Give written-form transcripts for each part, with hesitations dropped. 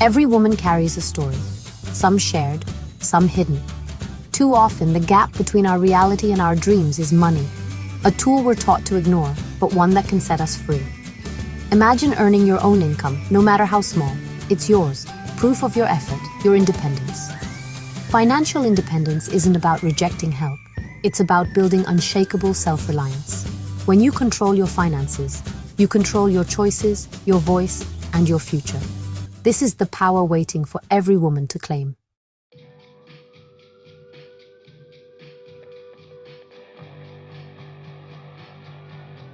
Every woman carries a story, some shared, some hidden. Too often, the gap between our reality and our dreams is money, a tool we're taught to ignore, but one that can set us free. Imagine earning your own income, no matter how small. It's yours, proof of your effort, your independence. Financial independence isn't about rejecting help. It's about building unshakable self-reliance. When you control your finances, you control your choices, your voice, and your future. This is the power waiting for every woman to claim.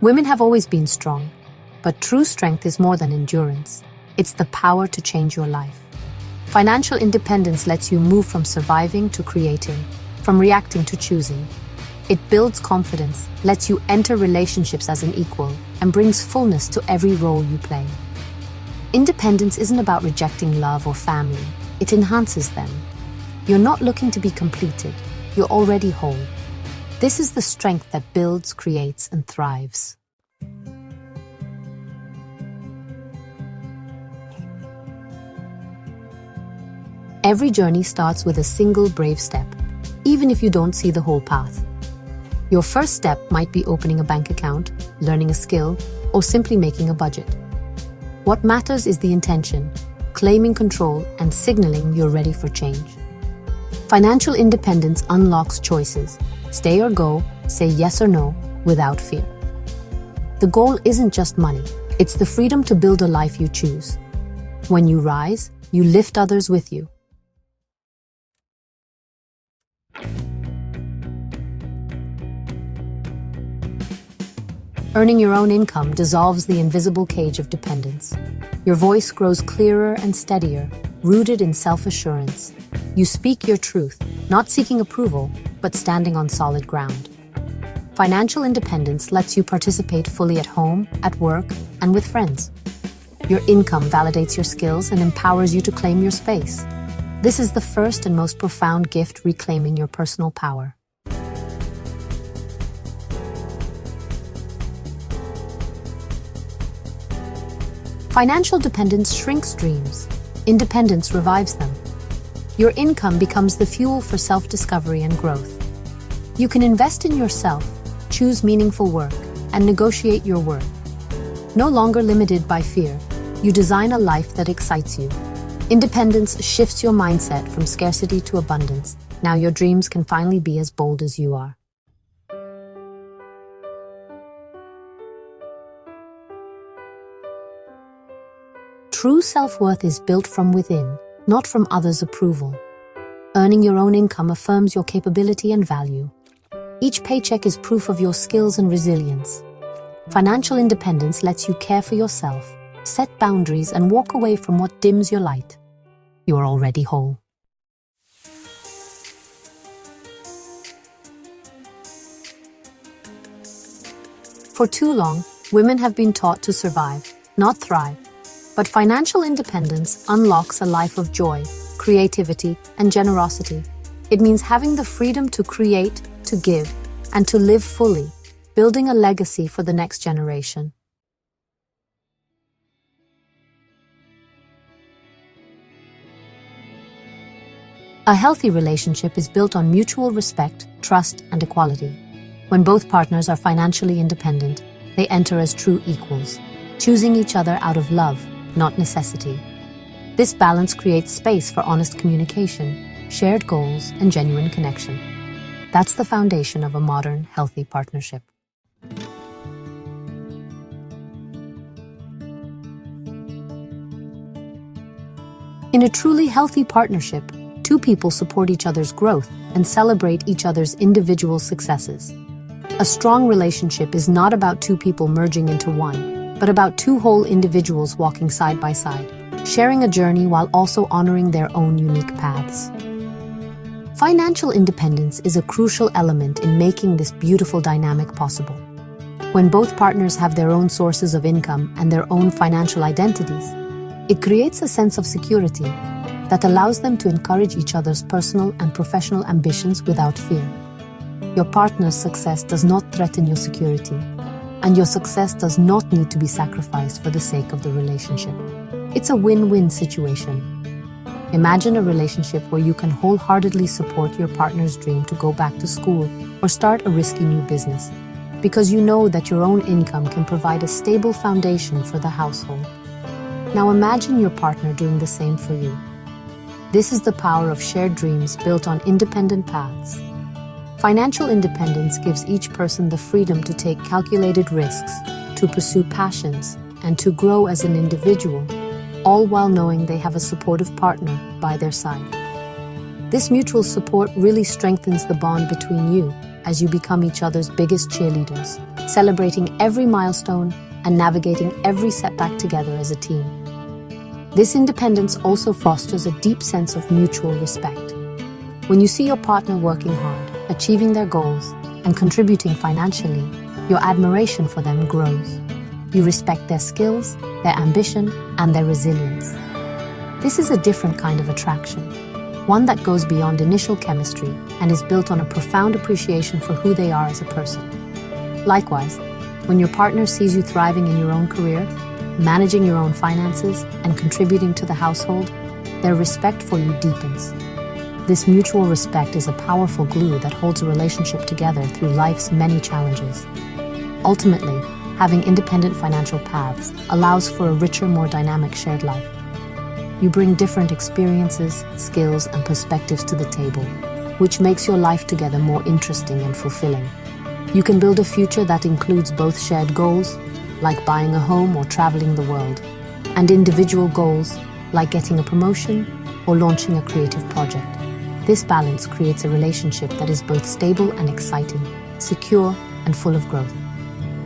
Women have always been strong, but true strength is more than endurance. It's the power to change your life. Financial independence lets you move from surviving to creating, from reacting to choosing. It builds confidence, lets you enter relationships as an equal, and brings fullness to every role you play. Independence isn't about rejecting love or family. It enhances them. You're not looking to be completed. You're already whole. This is the strength that builds, creates, and thrives. Every journey starts with a single brave step, even if you don't see the whole path. Your first step might be opening a bank account, learning a skill, or simply making a budget. What matters is the intention, claiming control and signaling you're ready for change. Financial independence unlocks choices. Stay or go, say yes or no, without fear. The goal isn't just money, it's the freedom to build a life you choose. When you rise, you lift others with you. Earning your own income dissolves the invisible cage of dependence. Your voice grows clearer and steadier, rooted in self-assurance. You speak your truth, not seeking approval, but standing on solid ground. Financial independence lets you participate fully at home, at work, and with friends. Your income validates your skills and empowers you to claim your space. This is the first and most profound gift, reclaiming your personal power. Financial dependence shrinks dreams. Independence revives them. Your income becomes the fuel for self-discovery and growth. You can invest in yourself, choose meaningful work, and negotiate your worth. No longer limited by fear, you design a life that excites you. Independence shifts your mindset from scarcity to abundance. Now your dreams can finally be as bold as you are. True self-worth is built from within, not from others' approval. Earning your own income affirms your capability and value. Each paycheck is proof of your skills and resilience. Financial independence lets you care for yourself, set boundaries, and walk away from what dims your light. You are already whole. For too long, women have been taught to survive, not thrive. But financial independence unlocks a life of joy, creativity, and generosity. It means having the freedom to create, to give, and to live fully, building a legacy for the next generation. A healthy relationship is built on mutual respect, trust, and equality. When both partners are financially independent, they enter as true equals, choosing each other out of love, not necessity. This balance creates space for honest communication, shared goals, and genuine connection. That's the foundation of a modern, healthy partnership. In a truly healthy partnership, two people support each other's growth and celebrate each other's individual successes. A strong relationship is not about two people merging into one, but about two whole individuals walking side by side, sharing a journey while also honoring their own unique paths. Financial independence is a crucial element in making this beautiful dynamic possible. When both partners have their own sources of income and their own financial identities, it creates a sense of security that allows them to encourage each other's personal and professional ambitions without fear. Your partner's success does not threaten your security, and your success does not need to be sacrificed for the sake of the relationship. It's a win-win situation. Imagine a relationship where you can wholeheartedly support your partner's dream to go back to school or start a risky new business, because you know that your own income can provide a stable foundation for the household. Now imagine your partner doing the same for you. This is the power of shared dreams built on independent paths. Financial independence gives each person the freedom to take calculated risks, to pursue passions, and to grow as an individual, all while knowing they have a supportive partner by their side. This mutual support really strengthens the bond between you as you become each other's biggest cheerleaders, celebrating every milestone and navigating every setback together as a team. This independence also fosters a deep sense of mutual respect. When you see your partner working hard, achieving their goals, and contributing financially, your admiration for them grows. You respect their skills, their ambition, and their resilience. This is a different kind of attraction, one that goes beyond initial chemistry and is built on a profound appreciation for who they are as a person. Likewise, when your partner sees you thriving in your own career, managing your own finances, and contributing to the household, their respect for you deepens. This mutual respect is a powerful glue that holds a relationship together through life's many challenges. Ultimately, having independent financial paths allows for a richer, more dynamic shared life. You bring different experiences, skills, and perspectives to the table, which makes your life together more interesting and fulfilling. You can build a future that includes both shared goals, like buying a home or traveling the world, and individual goals, like getting a promotion or launching a creative project. This balance creates a relationship that is both stable and exciting, secure and full of growth.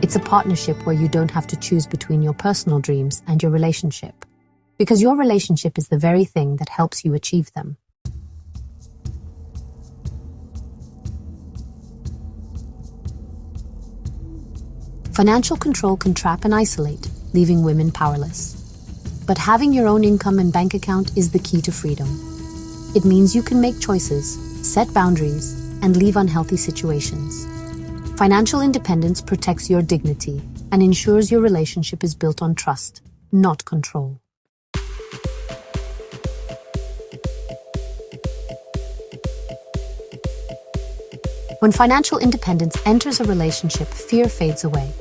It's a partnership where you don't have to choose between your personal dreams and your relationship, because your relationship is the very thing that helps you achieve them. Financial control can trap and isolate, leaving women powerless. But having your own income and bank account is the key to freedom. It means you can make choices, set boundaries, and leave unhealthy situations. Financial independence protects your dignity and ensures your relationship is built on trust, not control. When financial independence enters a relationship, fear fades away.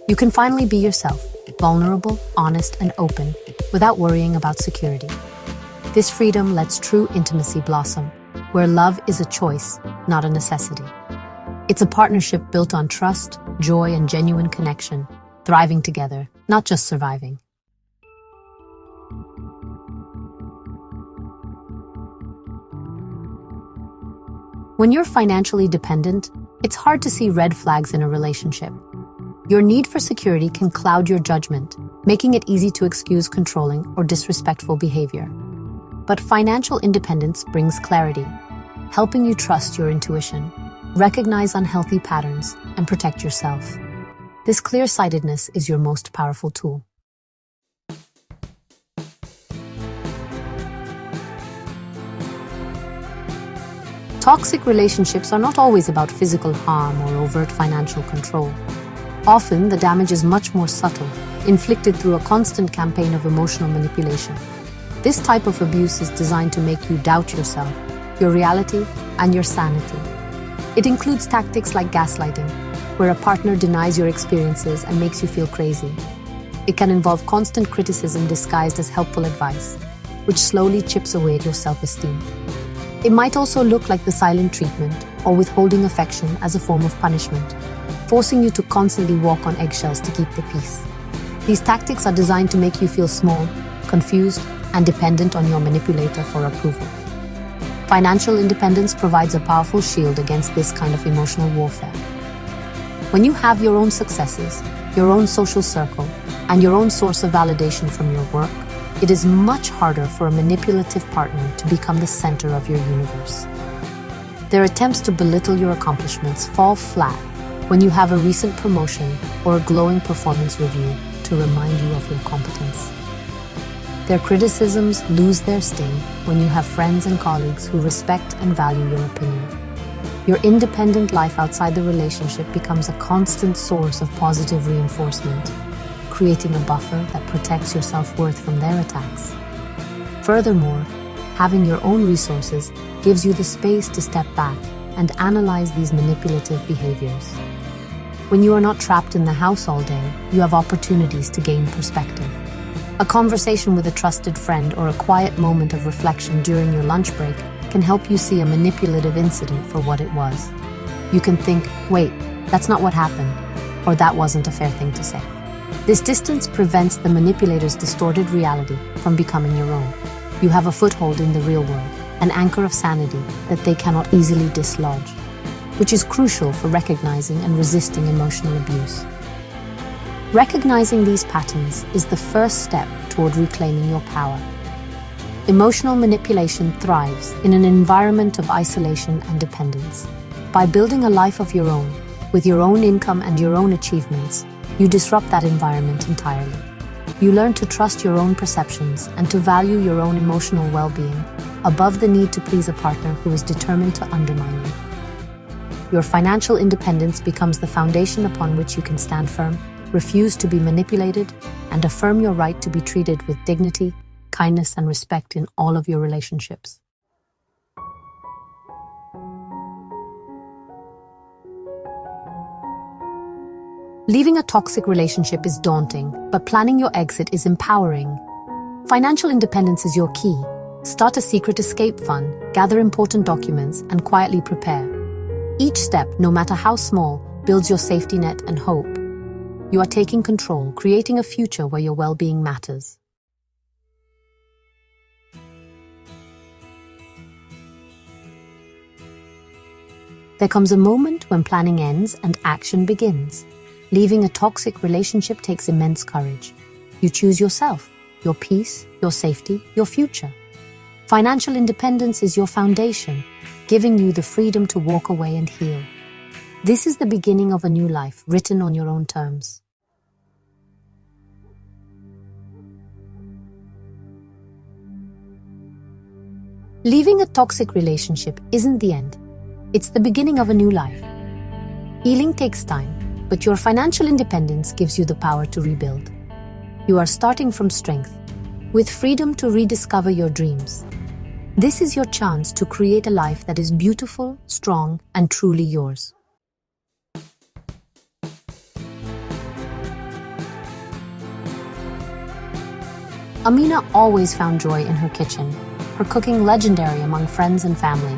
You can finally be yourself, vulnerable, honest, and open, without worrying about security. This freedom lets true intimacy blossom, where love is a choice, not a necessity. It's a partnership built on trust, joy, and genuine connection, thriving together, not just surviving. When you're financially dependent, it's hard to see red flags in a relationship. Your need for security can cloud your judgment, making it easy to excuse controlling or disrespectful behavior. But financial independence brings clarity, helping you trust your intuition, recognize unhealthy patterns, and protect yourself. This clear-sightedness is your most powerful tool. Toxic relationships are not always about physical harm or overt financial control. Often, the damage is much more subtle, inflicted through a constant campaign of emotional manipulation. This type of abuse is designed to make you doubt yourself, your reality, and your sanity. It includes tactics like gaslighting, where a partner denies your experiences and makes you feel crazy. It can involve constant criticism disguised as helpful advice, which slowly chips away at your self-esteem. It might also look like the silent treatment or withholding affection as a form of punishment, forcing you to constantly walk on eggshells to keep the peace. These tactics are designed to make you feel small, confused, and dependent on your manipulator for approval. Financial independence provides a powerful shield against this kind of emotional warfare. When you have your own successes, your own social circle, and your own source of validation from your work, it is much harder for a manipulative partner to become the center of your universe. Their attempts to belittle your accomplishments fall flat when you have a recent promotion or a glowing performance review to remind you of your competence. Their criticisms lose their sting when you have friends and colleagues who respect and value your opinion. Your independent life outside the relationship becomes a constant source of positive reinforcement, creating a buffer that protects your self-worth from their attacks. Furthermore, having your own resources gives you the space to step back and analyze these manipulative behaviors. When you are not trapped in the house all day, you have opportunities to gain perspective. A conversation with a trusted friend or a quiet moment of reflection during your lunch break can help you see a manipulative incident for what it was. You can think, wait, that's not what happened, or that wasn't a fair thing to say. This distance prevents the manipulator's distorted reality from becoming your own. You have a foothold in the real world, an anchor of sanity that they cannot easily dislodge, which is crucial for recognizing and resisting emotional abuse. Recognizing these patterns is the first step toward reclaiming your power. Emotional manipulation thrives in an environment of isolation and dependence. By building a life of your own, with your own income and your own achievements, you disrupt that environment entirely. You learn to trust your own perceptions and to value your own emotional well-being above the need to please a partner who is determined to undermine you. Your financial independence becomes the foundation upon which you can stand firm, refuse to be manipulated, and affirm your right to be treated with dignity, kindness, and respect in all of your relationships. Leaving a toxic relationship is daunting, but planning your exit is empowering. Financial independence is your key. Start a secret escape fund, gather important documents, and quietly prepare. Each step, no matter how small, builds your safety net and hope. You are taking control, creating a future where your well-being matters. There comes a moment when planning ends and action begins. Leaving a toxic relationship takes immense courage. You choose yourself, your peace, your safety, your future. Financial independence is your foundation, giving you the freedom to walk away and heal. This is the beginning of a new life, written on your own terms. Leaving a toxic relationship isn't the end. It's the beginning of a new life. Healing takes time, but your financial independence gives you the power to rebuild. You are starting from strength, with freedom to rediscover your dreams. This is your chance to create a life that is beautiful, strong, and truly yours. Amina always found joy in her kitchen, her cooking legendary among friends and family.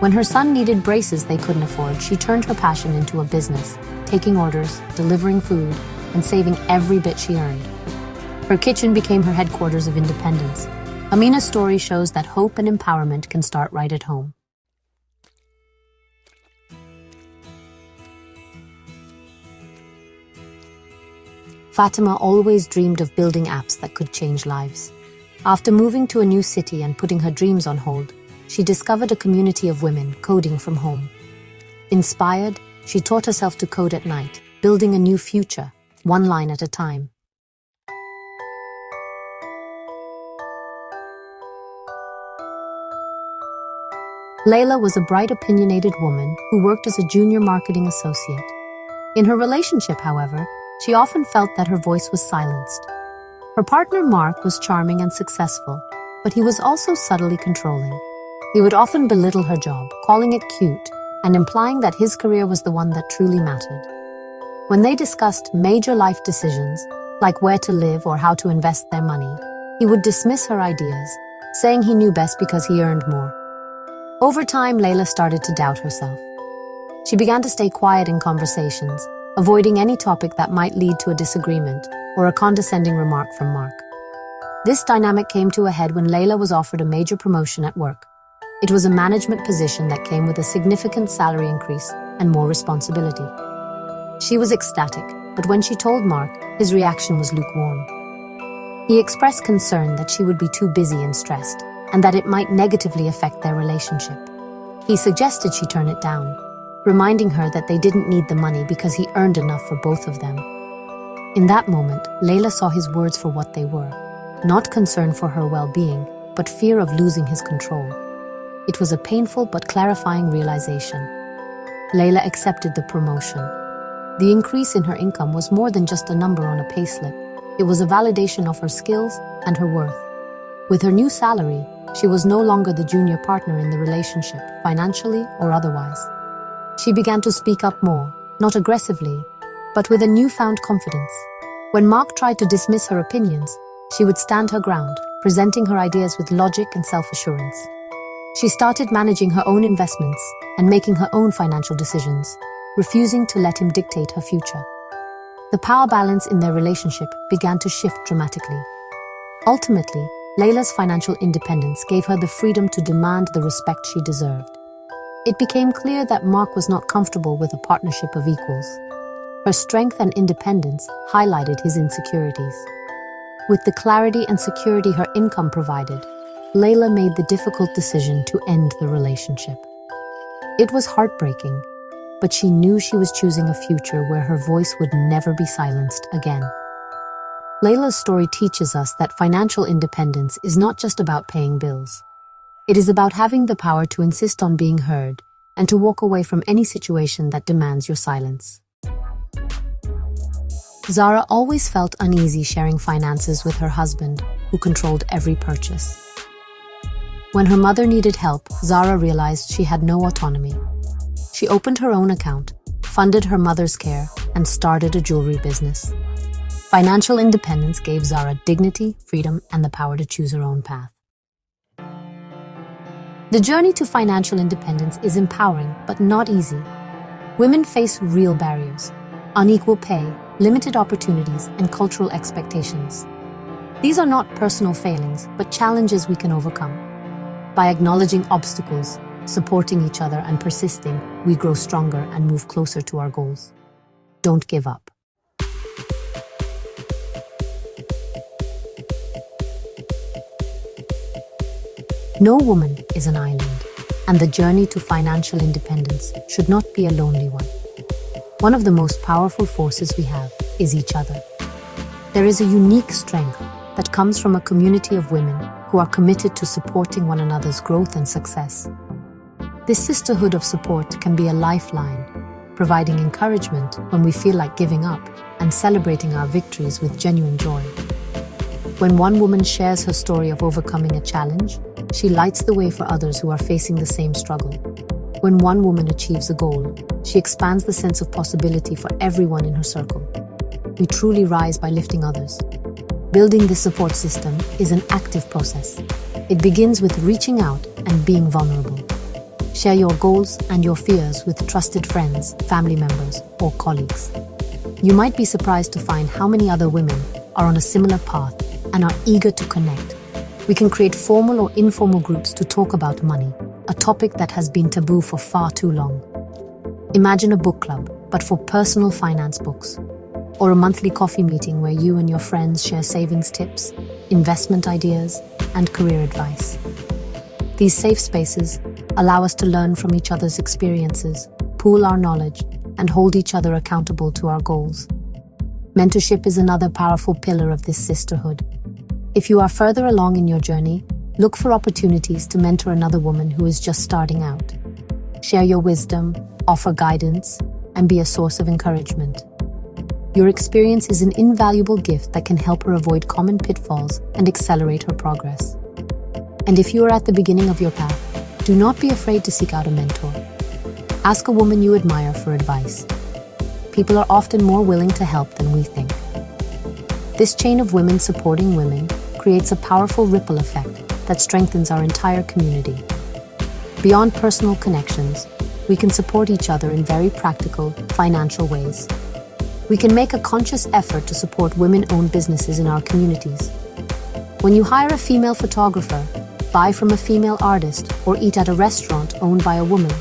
When her son needed braces they couldn't afford, she turned her passion into a business, taking orders, delivering food, and saving every bit she earned. Her kitchen became her headquarters of independence. Amina's story shows that hope and empowerment can start right at home. Fatima always dreamed of building apps that could change lives. After moving to a new city and putting her dreams on hold, she discovered a community of women coding from home. Inspired, she taught herself to code at night, building a new future, one line at a time. Layla was a bright, opinionated woman who worked as a junior marketing associate. In her relationship, however, she often felt that her voice was silenced. Her partner, Mark, was charming and successful, but he was also subtly controlling. He would often belittle her job, calling it cute, and implying that his career was the one that truly mattered. When they discussed major life decisions, like where to live or how to invest their money, he would dismiss her ideas, saying he knew best because he earned more. Over time, Layla started to doubt herself. She began to stay quiet in conversations, avoiding any topic that might lead to a disagreement or a condescending remark from Mark. This dynamic came to a head when Layla was offered a major promotion at work. It was a management position that came with a significant salary increase and more responsibility. She was ecstatic, but when she told Mark, his reaction was lukewarm. He expressed concern that she would be too busy and stressed, and that it might negatively affect their relationship. He suggested she turn it down, reminding her that they didn't need the money because he earned enough for both of them. In that moment, Layla saw his words for what they were, not concern for her well-being, but fear of losing his control. It was a painful but clarifying realization. Layla accepted the promotion. The increase in her income was more than just a number on a payslip. It was a validation of her skills and her worth. With her new salary, She was no longer the junior partner in the relationship, financially or otherwise. She began to speak up more, not aggressively, but with a newfound confidence. When Mark tried to dismiss her opinions, she would stand her ground, presenting her ideas with logic and self-assurance. She started managing her own investments and making her own financial decisions, refusing to let him dictate her future. The power balance in their relationship began to shift dramatically. Ultimately, Layla's financial independence gave her the freedom to demand the respect she deserved. It became clear that Mark was not comfortable with a partnership of equals. Her strength and independence highlighted his insecurities. With the clarity and security her income provided, Layla made the difficult decision to end the relationship. It was heartbreaking, but she knew she was choosing a future where her voice would never be silenced again. Layla's story teaches us that financial independence is not just about paying bills. It is about having the power to insist on being heard and to walk away from any situation that demands your silence. Zara always felt uneasy sharing finances with her husband, who controlled every purchase. When her mother needed help, Zara realized she had no autonomy. She opened her own account, funded her mother's care, and started a jewelry business. Financial independence gave Zara dignity, freedom, and the power to choose her own path. The journey to financial independence is empowering, but not easy. Women face real barriers: unequal pay, limited opportunities, and cultural expectations. These are not personal failings, but challenges we can overcome. By acknowledging obstacles, supporting each other, and persisting, we grow stronger and move closer to our goals. Don't give up. No woman is an island, and the journey to financial independence should not be a lonely one. One of the most powerful forces we have is each other. There is a unique strength that comes from a community of women who are committed to supporting one another's growth and success. This sisterhood of support can be a lifeline, providing encouragement when we feel like giving up and celebrating our victories with genuine joy. When one woman shares her story of overcoming a challenge, she lights the way for others who are facing the same struggle. When one woman achieves a goal, she expands the sense of possibility for everyone in her circle. We truly rise by lifting others. Building this support system is an active process. It begins with reaching out and being vulnerable. Share your goals and your fears with trusted friends, family members, or colleagues. You might be surprised to find how many other women are on a similar path and are eager to connect. We can create formal or informal groups to talk about money, a topic that has been taboo for far too long. Imagine a book club, but for personal finance books, or a monthly coffee meeting where you and your friends share savings tips, investment ideas, and career advice. These safe spaces allow us to learn from each other's experiences, pool our knowledge, and hold each other accountable to our goals. Mentorship is another powerful pillar of this sisterhood. If you are further along in your journey, look for opportunities to mentor another woman who is just starting out. Share your wisdom, offer guidance, and be a source of encouragement. Your experience is an invaluable gift that can help her avoid common pitfalls and accelerate her progress. And if you are at the beginning of your path, do not be afraid to seek out a mentor. Ask a woman you admire for advice. People are often more willing to help than we think. This chain of women supporting women creates a powerful ripple effect that strengthens our entire community. Beyond personal connections, we can support each other in very practical, financial ways. We can make a conscious effort to support women-owned businesses in our communities. When you hire a female photographer, buy from a female artist, or eat at a restaurant owned by a woman,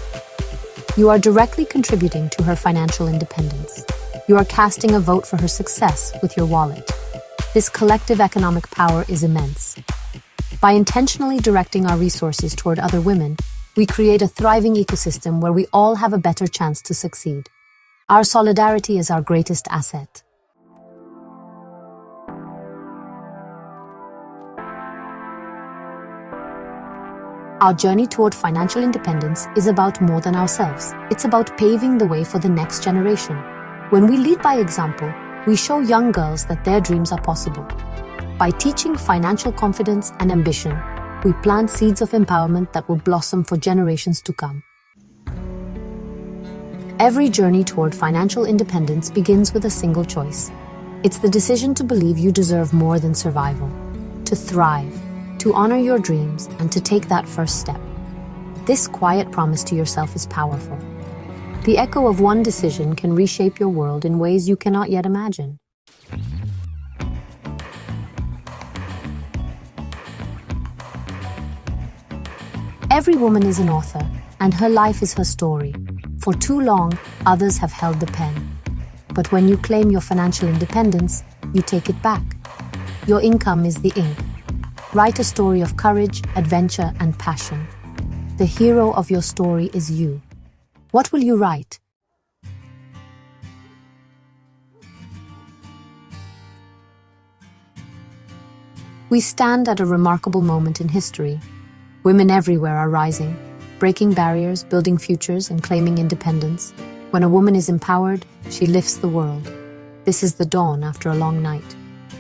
you are directly contributing to her financial independence. You are casting a vote for her success with your wallet. This collective economic power is immense. By intentionally directing our resources toward other women, we create a thriving ecosystem where we all have a better chance to succeed. Our solidarity is our greatest asset. Our journey toward financial independence is about more than ourselves. It's about paving the way for the next generation. When we lead by example, we show young girls that their dreams are possible. By teaching financial confidence and ambition, we plant seeds of empowerment that will blossom for generations to come. Every journey toward financial independence begins with a single choice. It's the decision to believe you deserve more than survival, to thrive, to honor your dreams, and to take that first step. This quiet promise to yourself is powerful. The echo of one decision can reshape your world in ways you cannot yet imagine. Every woman is an author, and her life is her story. For too long, others have held the pen. But when you claim your financial independence, you take it back. Your income is the ink. Write a story of courage, adventure, and passion. The hero of your story is you. What will you write? We stand at a remarkable moment in history. Women everywhere are rising, breaking barriers, building futures, and claiming independence. When a woman is empowered, she lifts the world. This is the dawn after a long night.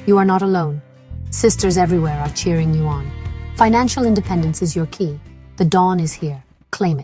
You are not alone. Sisters everywhere are cheering you on. Financial independence is your key. The dawn is here. Claim it.